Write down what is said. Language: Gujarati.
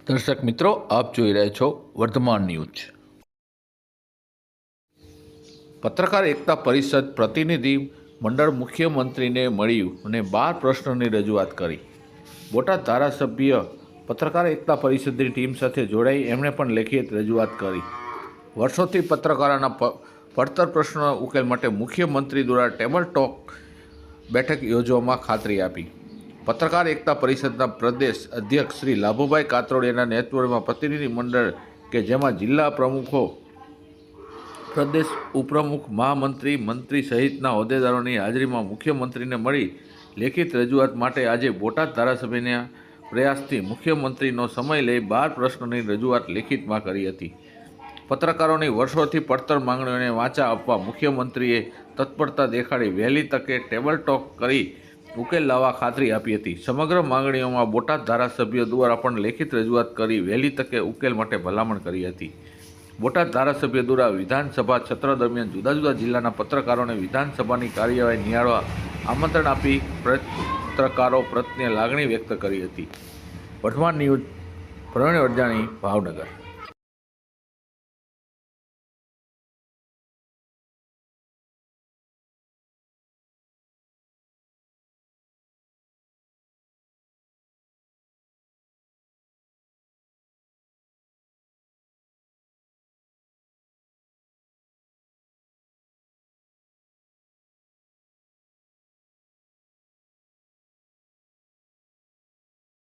દર્શક મિત્રો, આપ જોઈ રહ્યા છો વર્ધમાન ન્યૂઝ। પત્રકાર એકતા પરિષદ પ્રતિનિધિ મંડળ મુખ્યમંત્રીને મળ્યું અને 12 પ્રશ્નોની રજૂઆત કરી। બોટાદ ધારાસભ્ય પત્રકાર એકતા પરિષદની ટીમ સાથે જોડાઈ એમણે પણ લેખિત રજૂઆત કરી। વર્ષોથી પત્રકારોના પડતર પ્રશ્નોના ઉકેલ માટે મુખ્યમંત્રી દ્વારા ટેબલ ટોક બેઠક યોજવામાં ખાતરી આપી। પત્રકાર એકતા પરિષદના પ્રદેશ અધ્યક્ષ શ્રી લાભુભાઈ કાતરોડિયાના નેતૃત્વમાં પ્રતિનિધિ મંડળ કે જેમાં જિલ્લા પ્રમુખો, પ્રદેશ ઉપપ્રમુખ, મહામંત્રી, મંત્રી સહિતના હોદ્દેદારોની હાજરીમાં મુખ્યમંત્રીને મળી લેખિત રજૂઆત માટે આજે બોટાદ ધારાસભ્યના પ્રયાસથી મુખ્યમંત્રીનો સમય લઈ 12 પ્રશ્નોની રજૂઆત લેખિતમાં કરી હતી। પત્રકારોની વર્ષોથી પડતર માંગણીઓને વાચા આપવા મુખ્યમંત્રીએ તત્પરતા દેખાડી વહેલી તકે ટેબલ ટોક કરી ઉકેલ લાવવા ખાતરી આપી હતી। સમગ્ર માંગણીઓમાં બોટાદ ધારાસભ્યો દ્વારા પણ લેખિત રજૂઆત કરી વહેલી તકે ઉકેલ માટે ભલામણ કરી હતી। બોટાદ ધારાસભ્ય દ્વારા વિધાનસભા સત્ર દરમિયાન જુદા જુદા જિલ્લાના પત્રકારોને વિધાનસભાની કાર્યવાહી નિહાળવા આમંત્રણ આપી પત્રકારો પ્રત્યે લાગણી વ્યક્ત કરી હતી। વર્ધમાન ન્યૂઝ, પ્રવીણ વરજાણી, ભાવનગર।